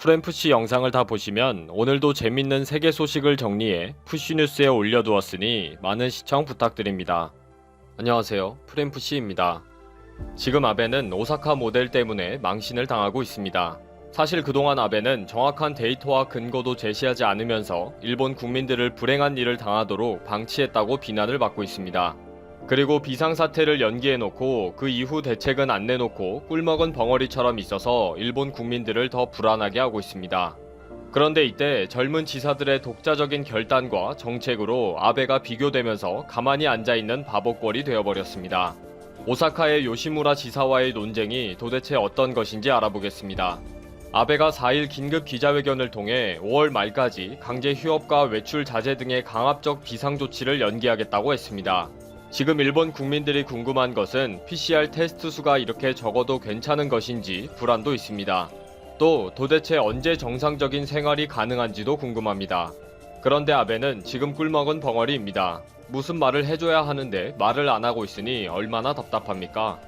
프렘푸시 영상을 다 보시면 오늘도 재밌는 세계 소식을 정리해 푸시뉴스에 올려두었으니 많은 시청 부탁드립니다. 안녕하세요, 프렘푸시입니다. 지금 아베는 오사카 모델 때문에 망신을 당하고 있습니다. 사실 그동안 아베는 정확한 데이터와 근거도 제시하지 않으면서 일본 국민들을 불행한 일을 당하도록 방치했다고 비난을 받고 있습니다. 그리고 비상사태를 연기해놓고 그 이후 대책은 안 내놓고 꿀먹은 벙어리처럼 있어서 일본 국민들을 더 불안하게 하고 있습니다. 그런데 이때 젊은 지사들의 독자적인 결단과 정책으로 아베가 비교되면서 가만히 앉아있는 바보꼴이 되어버렸습니다. 오사카의 요시무라 지사와의 논쟁이 도대체 어떤 것인지 알아보겠습니다. 아베가 4일 긴급 기자회견을 통해 5월 말까지 강제 휴업과 외출 자제 등의 강압적 비상조치를 연기하겠다고 했습니다. 지금 일본 국민들이 궁금한 것은 PCR 테스트 수가 이렇게 적어도 괜찮은 것인지 불안도 있습니다. 또 도대체 언제 정상적인 생활이 가능한지도 궁금합니다. 그런데 아베는 지금 꿀먹은 벙어리입니다. 무슨 말을 해줘야 하는데 말을 안 하고 있으니 얼마나 답답합니까?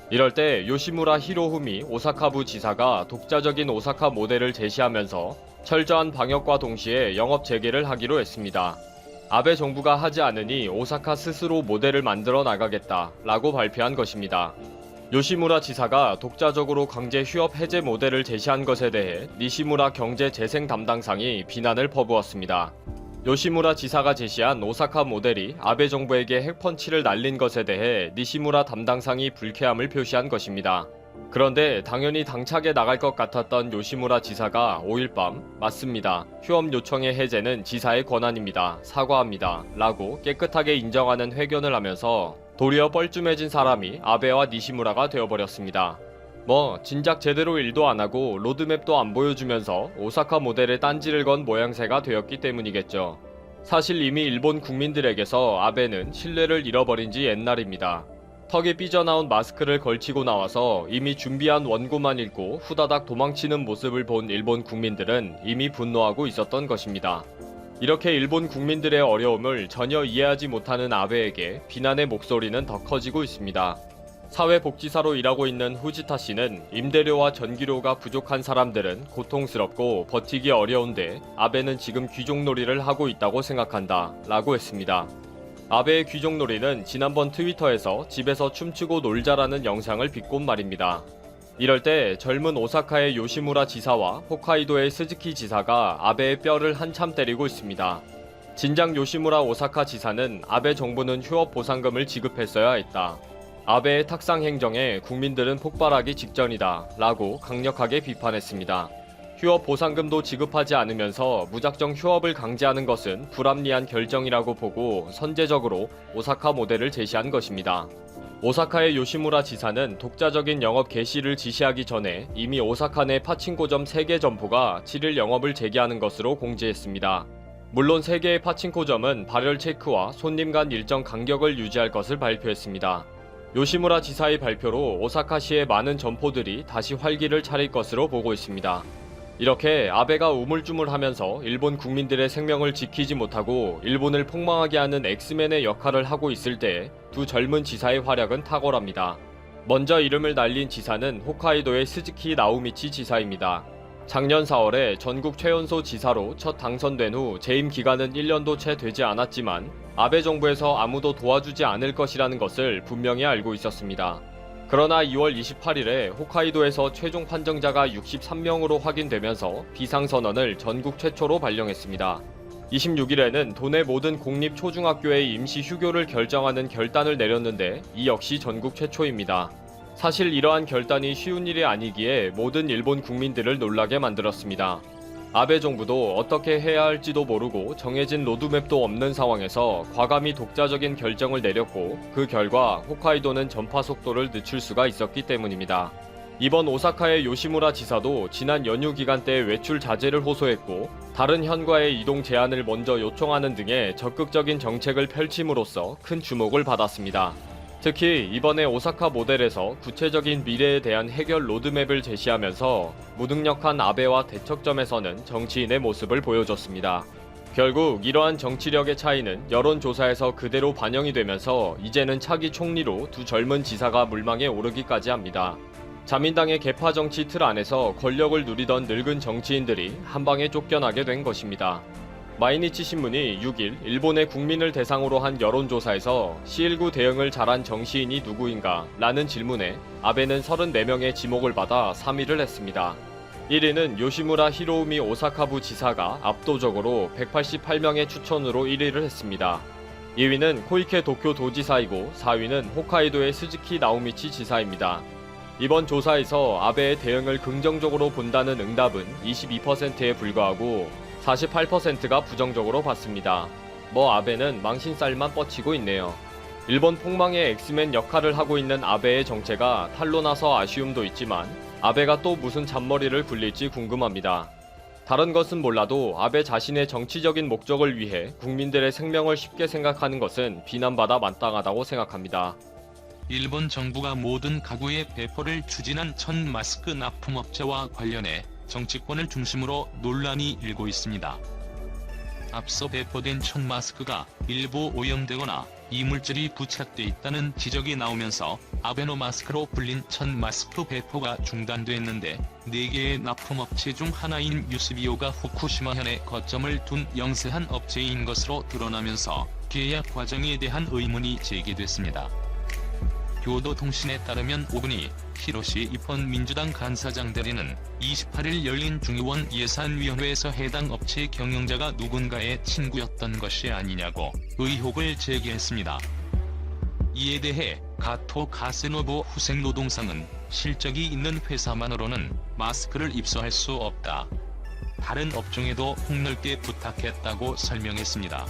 이럴 때 요시무라 히로후미 오사카부 지사가 독자적인 오사카 모델을 제시하면서 철저한 방역과 동시에 영업 재개를 하기로 했습니다. 아베 정부가 하지 않으니 오사카 스스로 모델을 만들어 나가겠다 라고 발표한 것입니다. 요시무라 지사가 독자적으로 강제 휴업 해제 모델을 제시한 것에 대해 니시무라 경제재생 담당상이 비난을 퍼부었습니다. 요시무라 지사가 제시한 오사카 모델이 아베 정부에게 핵펀치를 날린 것에 대해 니시무라 담당상이 불쾌함을 표시한 것입니다. 그런데 당연히 당차게 나갈 것 같았던 요시무라 지사가 5일 밤 맞습니다. 휴업 요청의 해제는 지사의 권한입니다. 사과합니다. 라고 깨끗하게 인정하는 회견을 하면서 도리어 뻘쭘해진 사람이 아베와 니시무라가 되어버렸습니다. 진작 제대로 일도 안하고 로드맵도 안 보여주면서 오사카 모델에 딴지를 건 모양새가 되었기 때문이겠죠. 사실 이미 일본 국민들에게서 아베는 신뢰를 잃어버린 지 옛날입니다. 턱이 삐져나온 마스크를 걸치고 나와서 이미 준비한 원고만 읽고 후다닥 도망치는 모습을 본 일본 국민들은 이미 분노하고 있었던 것입니다. 이렇게 일본 국민들의 어려움을 전혀 이해하지 못하는 아베에게 비난의 목소리는 더 커지고 있습니다. 사회복지사로 일하고 있는 후지타 씨는 임대료와 전기료가 부족한 사람들은 고통스럽고 버티기 어려운데 아베는 지금 귀족놀이를 하고 있다고 생각한다 라고 했습니다. 아베의 귀족놀이는 지난번 트위터에서 집에서 춤추고 놀자라는 영상을 비꼰 말입니다. 이럴 때 젊은 오사카의 요시무라 지사와 홋카이도의 스즈키 지사가 아베의 뼈를 한참 때리고 있습니다. 진작 요시무라 오사카 지사는 아베 정부는 휴업 보상금을 지급했어야 했다. 아베의 탁상 행정에 국민들은 폭발하기 직전이다 라고 강력하게 비판했습니다. 휴업 보상금도 지급하지 않으면서 무작정 휴업을 강제하는 것은 불합리한 결정이라고 보고 선제적으로 오사카 모델을 제시한 것입니다. 오사카의 요시무라 지사는 독자적인 영업 개시를 지시하기 전에 이미 오사카 내 파친코점 3개 점포가 7일 영업을 재개하는 것으로 공지했습니다. 물론 3개의 파친코점은 발열 체크와 손님 간 일정 간격을 유지할 것을 발표했습니다. 요시무라 지사의 발표로 오사카시의 많은 점포들이 다시 활기를 차릴 것으로 보고 있습니다. 이렇게 아베가 우물쭈물하면서 일본 국민들의 생명을 지키지 못하고 일본을 폭망하게 하는 엑스맨의 역할을 하고 있을 때 두 젊은 지사의 활약은 탁월합니다. 먼저 이름을 날린 지사는 홋카이도의 스즈키 나오미치 지사입니다. 작년 4월에 전국 최연소 지사로 첫 당선된 후 재임 기간은 1년도 채 되지 않았지만 아베 정부에서 아무도 도와주지 않을 것이라는 것을 분명히 알고 있었습니다. 그러나 2월 28일에 홋카이도에서 최종 판정자가 63명으로 확인되면서 비상선언을 전국 최초로 발령했습니다. 26일에는 도내 모든 공립 초중학교의 임시 휴교를 결정하는 결단을 내렸는데 이 역시 전국 최초입니다. 사실 이러한 결단이 쉬운 일이 아니기에 모든 일본 국민들을 놀라게 만들었습니다. 아베 정부도 어떻게 해야 할지도 모르고 정해진 로드맵도 없는 상황에서 과감히 독자적인 결정을 내렸고 그 결과 홋카이도는 전파 속도를 늦출 수가 있었기 때문입니다. 이번 오사카의 요시무라 지사도 지난 연휴 기간 때 외출 자제를 호소했고 다른 현과의 이동 제한을 먼저 요청하는 등의 적극적인 정책을 펼침으로써 큰 주목을 받았습니다. 특히 이번에 오사카 모델에서 구체적인 미래에 대한 해결 로드맵을 제시하면서 무능력한 아베와 대척점에서는 정치인의 모습을 보여줬습니다. 결국 이러한 정치력의 차이는 여론조사에서 그대로 반영이 되면서 이제는 차기 총리로 두 젊은 지사가 물망에 오르기까지 합니다. 자민당의 계파 정치 틀 안에서 권력을 누리던 늙은 정치인들이 한방에 쫓겨나게 된 것입니다. 마이니치 신문이 6일 일본의 국민을 대상으로 한 여론조사에서 C19 대응을 잘한 정치인이 누구인가 라는 질문에 아베는 34명의 지목을 받아 3위를 했습니다. 1위는 요시무라 히로우미 오사카부 지사가 압도적으로 188명의 추천으로 1위를 했습니다. 2위는 코이케 도쿄 도지사이고 4위는 홋카이도의 스즈키 나오미치 지사입니다. 이번 조사에서 아베의 대응을 긍정적으로 본다는 응답은 22%에 불과하고 48%가 부정적으로 봤습니다. 아베는 망신살만 뻗치고 있네요. 일본 폭망의 엑스맨 역할을 하고 있는 아베의 정체가 탄로나서 아쉬움도 있지만 아베가 또 무슨 잔머리를 굴릴지 궁금합니다. 다른 것은 몰라도 아베 자신의 정치적인 목적을 위해 국민들의 생명을 쉽게 생각하는 것은 비난받아 마땅하다고 생각합니다. 일본 정부가 모든 가구의 배포를 추진한 첫 마스크 납품업체와 관련해 정치권을 중심으로 논란이 일고 있습니다. 앞서 배포된 첫 마스크가 일부 오염되거나 이물질이 부착돼 있다는 지적이 나오면서 아베노 마스크로 불린 첫 마스크 배포가 중단됐는데 4개의 납품업체 중 하나인 유스비오가 후쿠시마현에 거점을 둔 영세한 업체인 것으로 드러나면서 계약 과정에 대한 의문이 제기됐습니다. 교도통신에 따르면 오군이 히로시 이폰 민주당 간사장 대리는 28일 열린 중의원 예산위원회에서 해당 업체 경영자가 누군가의 친구였던 것이 아니냐고 의혹을 제기했습니다. 이에 대해 가토 가세노부 후생노동상은 실적이 있는 회사만으로는 마스크를 입수할 수 없다. 다른 업종에도 폭넓게 부탁했다고 설명했습니다.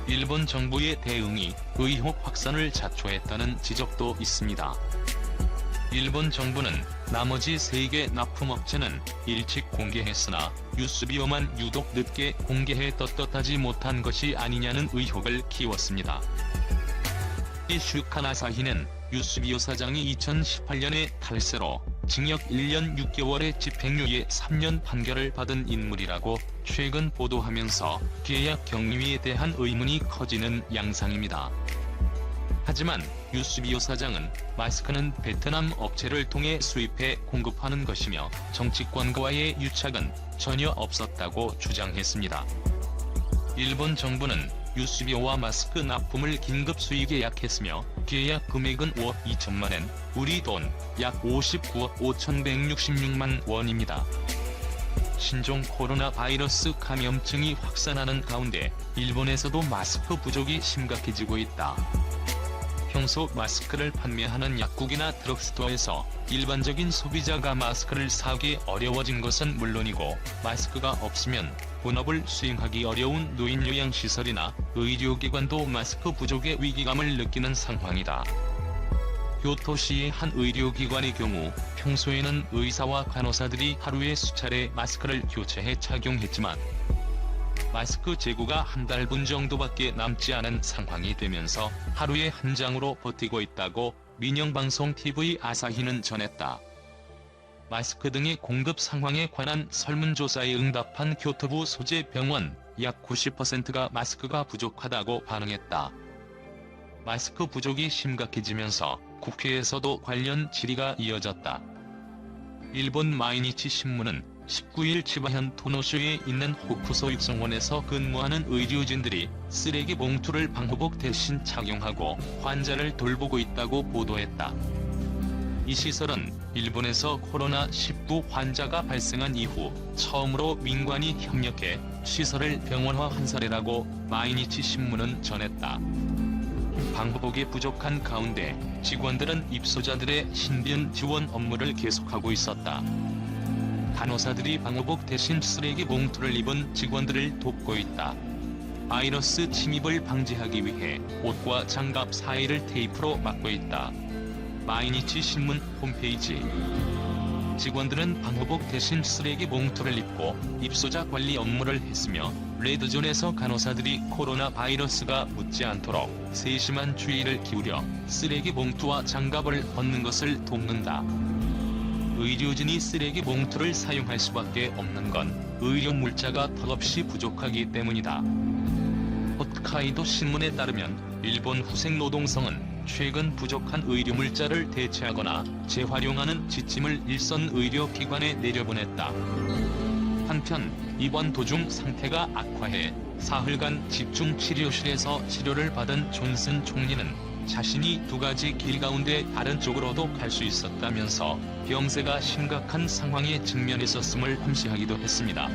일본 정부의 대응이 의혹 확산을 자초했다는 지적도 있습니다. 일본 정부는 나머지 3개 납품업체는 일찍 공개했으나 유스비오만 유독 늦게 공개해 떳떳하지 못한 것이 아니냐는 의혹을 키웠습니다. 슈카나사히는 유스비오 사장이 2018년에 탈세로 징역 1년 6개월의 집행유예 3년 판결을 받은 인물이라고 최근 보도하면서 계약 경위에 대한 의문이 커지는 양상입니다. 하지만 유스비오 사장은 마스크는 베트남 업체를 통해 수입해 공급하는 것이며 정치권과의 유착은 전혀 없었다고 주장했습니다. 일본 정부는 유스비오와 마스크 납품을 긴급 수의계약했으며 계약 금액은 5억 2천만엔, 우리 돈 약 59억 5,166만 원입니다. 신종 코로나 바이러스 감염증이 확산하는 가운데 일본에서도 마스크 부족이 심각해지고 있다. 평소 마스크를 판매하는 약국이나 드럭스토어에서 일반적인 소비자가 마스크를 사기 어려워진 것은 물론이고 마스크가 없으면 본업을 수행하기 어려운 노인 요양시설이나 의료기관도 마스크 부족의 위기감을 느끼는 상황이다. 교토시의 한 의료기관의 경우 평소에는 의사와 간호사들이 하루에 수차례 마스크를 교체해 착용했지만 마스크 재고가 한 달분 정도밖에 남지 않은 상황이 되면서 하루에 한 장으로 버티고 있다고 민영방송 TV 아사히는 전했다. 마스크 등의 공급 상황에 관한 설문조사에 응답한 교토부 소재 병원 약 90%가 마스크가 부족하다고 반응했다. 마스크 부족이 심각해지면서 국회에서도 관련 질의가 이어졌다. 일본 마이니치 신문은 19일 치바현 토노슈에 있는 호쿠소 육성원에서 근무하는 의료진들이 쓰레기 봉투를 방호복 대신 착용하고 환자를 돌보고 있다고 보도했다. 이 시설은 일본에서 코로나19 환자가 발생한 이후 처음으로 민관이 협력해 시설을 병원화한 사례라고 마이니치 신문은 전했다. 방호복이 부족한 가운데 직원들은 입소자들의 신변 지원 업무를 계속하고 있었다. 간호사들이 방호복 대신 쓰레기 봉투를 입은 직원들을 돕고 있다. 바이러스 침입을 방지하기 위해 옷과 장갑 사이를 테이프로 막고 있다. 마이니치 신문 홈페이지. 직원들은 방호복 대신 쓰레기 봉투를 입고 입소자 관리 업무를 했으며 레드존에서 간호사들이 코로나 바이러스가 묻지 않도록 세심한 주의를 기울여 쓰레기 봉투와 장갑을 벗는 것을 돕는다. 의료진이 쓰레기 봉투를 사용할 수밖에 없는 건 의료 물자가 턱없이 부족하기 때문이다. 홋카이도 신문에 따르면 일본 후생노동성은 최근 부족한 의료 물자를 대체하거나 재활용하는 지침을 일선 의료기관에 내려보냈다. 한편 입원 도중 상태가 악화해 사흘간 집중치료실에서 치료를 받은 존슨 총리는 자신이 두 가지 길 가운데 다른 쪽으로도 갈 수 있었다면서 병세가 심각한 상황에 직면했었음을 암시하기도 했습니다.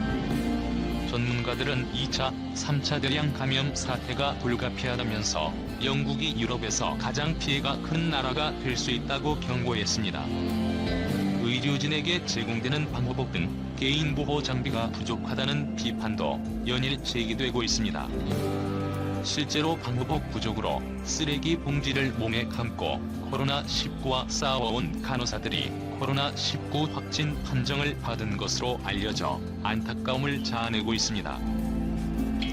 전문가들은 2차, 3차 대량 감염 사태가 불가피하다면서 영국이 유럽에서 가장 피해가 큰 나라가 될 수 있다고 경고했습니다. 의료진에게 제공되는 방호복 등 개인보호 장비가 부족하다는 비판도 연일 제기되고 있습니다. 실제로 방호복 부족으로 쓰레기 봉지를 몸에 감고 코로나19와 싸워온 간호사들이 코로나19 확진 판정을 받은 것으로 알려져 안타까움을 자아내고 있습니다.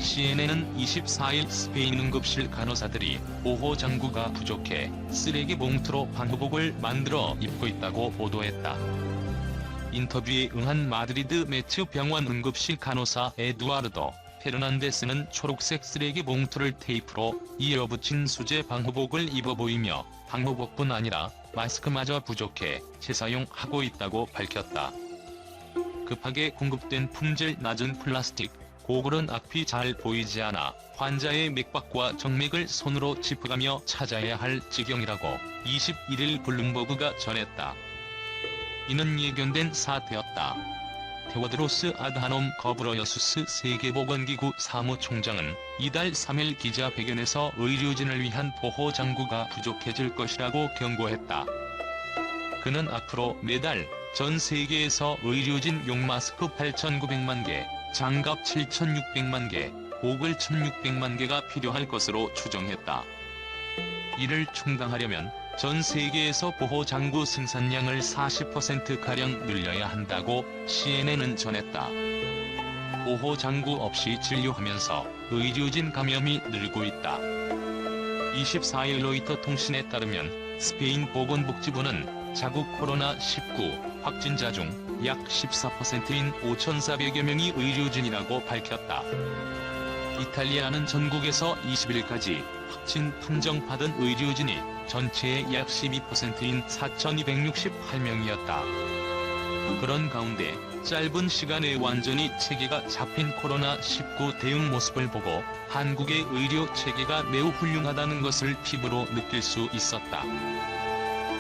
CNN은 24일 스페인 응급실 간호사들이 보호 장구가 부족해 쓰레기 봉투로 방호복을 만들어 입고 있다고 보도했다. 인터뷰에 응한 마드리드 메츠 병원 응급실 간호사 에두아르도 페르난데스는 초록색 쓰레기 봉투를 테이프로 이어붙인 수제 방호복을 입어 보이며 방호복뿐 아니라 마스크마저 부족해 재사용하고 있다고 밝혔다. 급하게 공급된 품질 낮은 플라스틱 고글은 앞이 잘 보이지 않아 환자의 맥박과 정맥을 손으로 짚어가며 찾아야 할 지경이라고 21일 블룸버그가 전했다. 이는 예견된 사태였다. 테워드로스 아드하놈 거브러여수스 세계보건기구 사무총장은 이달 3일 기자회견에서 의료진을 위한 보호장구가 부족해질 것이라고 경고했다. 그는 앞으로 매달 전 세계에서 의료진 용 마스크 8,900만 개, 장갑 7,600만 개, 고글 1,600만 개가 필요할 것으로 추정했다. 이를 충당하려면 전 세계에서 보호장구 생산량을 40%가량 늘려야 한다고 CNN은 전했다. 보호장구 없이 진료하면서 의료진 감염이 늘고 있다. 24일 로이터 통신에 따르면 스페인 보건복지부는 자국 코로나19 확진자 중 약 14%인 5,400여 명이 의료진이라고 밝혔다. 이탈리아는 전국에서 20일까지 확진 판정받은 의료진이 전체의 약 12%인 4,268명이었다. 그런 가운데 짧은 시간에 완전히 체계가 잡힌 코로나19 대응 모습을 보고 한국의 의료 체계가 매우 훌륭하다는 것을 피부로 느낄 수 있었다.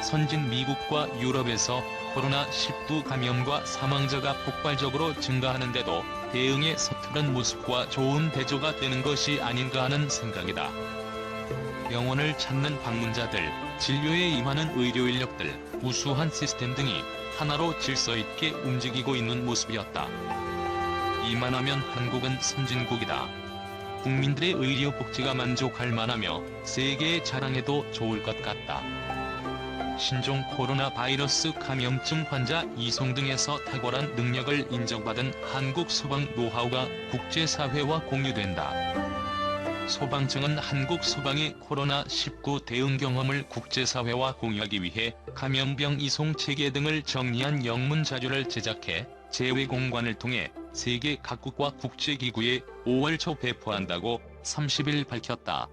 선진 미국과 유럽에서 코로나19 감염과 사망자가 폭발적으로 증가하는데도 대응에 서투른 모습과 좋은 대조가 되는 것이 아닌가 하는 생각이다. 병원을 찾는 방문자들, 진료에 임하는 의료 인력들, 우수한 시스템 등이 하나로 질서 있게 움직이고 있는 모습이었다. 이만하면 한국은 선진국이다. 국민들의 의료 복지가 만족할 만하며 세계에 자랑해도 좋을 것 같다. 신종 코로나 바이러스 감염증 환자 이송 등에서 탁월한 능력을 인정받은 한국 소방 노하우가 국제사회와 공유된다. 소방청은 한국 소방의 코로나19 대응 경험을 국제사회와 공유하기 위해 감염병 이송 체계 등을 정리한 영문 자료를 제작해 재외공관을 통해 세계 각국과 국제기구에 5월 초 배포한다고 30일 밝혔다.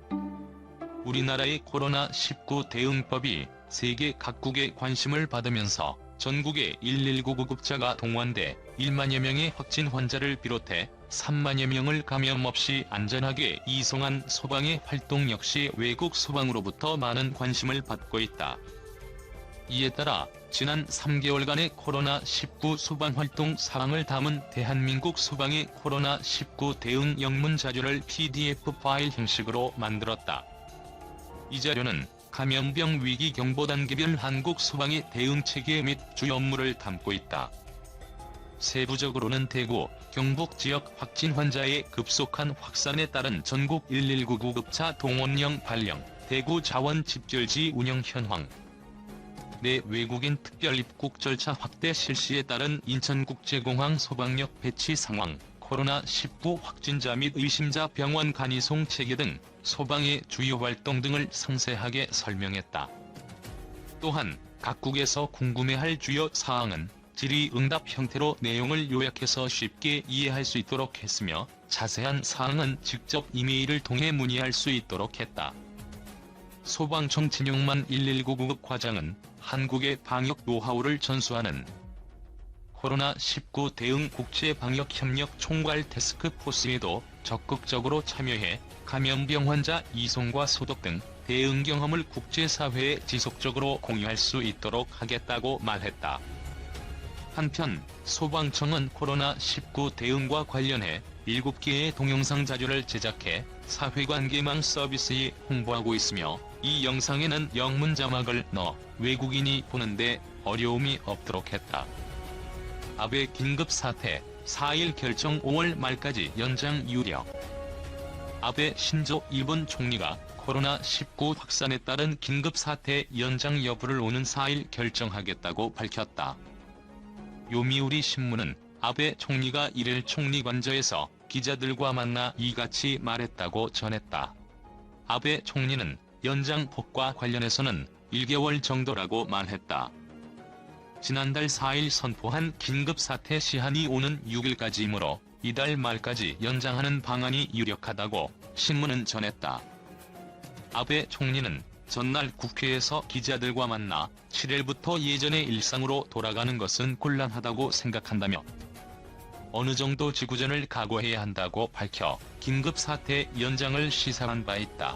우리나라의 코로나19 대응법이 세계 각국의 관심을 받으면서 전국에 119 구급차가 동원돼 1만여 명의 확진 환자를 비롯해 3만여 명을 감염 없이 안전하게 이송한 소방의 활동 역시 외국 소방으로부터 많은 관심을 받고 있다. 이에 따라 지난 3개월간의 코로나19 소방활동 사항을 담은 대한민국 소방의 코로나19 대응 영문 자료를 PDF 파일 형식으로 만들었다. 이 자료는 감염병 위기 경보 단계별 한국 소방의 대응 체계 및 주요 업무를 담고 있다. 세부적으로는 대구, 경북 지역 확진 환자의 급속한 확산에 따른 전국 119 구급차 동원령 발령, 대구 자원 집결지 운영 현황, 내 외국인 특별 입국 절차 확대 실시에 따른 인천국제공항 소방력 배치 상황, 코로나19 확진자 및 의심자 병원 간이송 체계 등 소방의 주요 활동 등을 상세하게 설명했다. 또한 각국에서 궁금해할 주요 사항은 질의응답 형태로 내용을 요약해서 쉽게 이해할 수 있도록 했으며 자세한 사항은 직접 이메일을 통해 문의할 수 있도록 했다. 소방청 진용만 119구급 과장은 한국의 방역 노하우를 전수하는 코로나19 대응 국제방역협력 총괄 태스크포스에도 적극적으로 참여해 감염병 환자 이송과 소독 등 대응 경험을 국제사회에 지속적으로 공유할 수 있도록 하겠다고 말했다. 한편 소방청은 코로나19 대응과 관련해 7개의 동영상 자료를 제작해 사회관계망 서비스에 홍보하고 있으며 이 영상에는 영문 자막을 넣어 외국인이 보는데 어려움이 없도록 했다. 아베 긴급사태 4일 결정 5월 말까지 연장 유력. 아베 신조 일본 총리가 코로나19 확산에 따른 긴급사태 연장 여부를 오는 4일 결정하겠다고 밝혔다. 요미우리 신문은 아베 총리가 1일 총리관저에서 기자들과 만나 이같이 말했다고 전했다. 아베 총리는 연장폭과 관련해서는 1개월 정도라고 말했다. 지난달 4일 선포한 긴급사태 시한이 오는 6일까지이므로 이달 말까지 연장하는 방안이 유력하다고 신문은 전했다. 아베 총리는 전날 국회에서 기자들과 만나 7일부터 예전의 일상으로 돌아가는 것은 곤란하다고 생각한다며 어느 정도 지구전을 각오해야 한다고 밝혀 긴급사태 연장을 시사한 바 있다.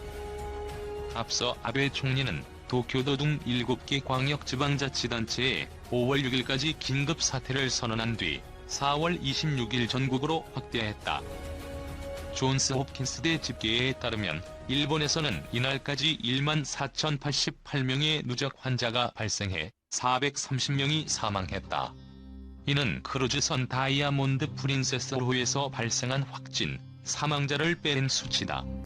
앞서 아베 총리는 도쿄도 등 7개 광역지방자치단체에 5월 6일까지 긴급사태를 선언한 뒤 4월 26일 전국으로 확대했다. 존스 홉킨스대 집계에 따르면 일본에서는 이날까지 1만 4,088명의 누적 환자가 발생해 430명이 사망했다. 이는 크루즈선 다이아몬드 프린세스호에서 발생한 확진, 사망자를 빼낸 수치다.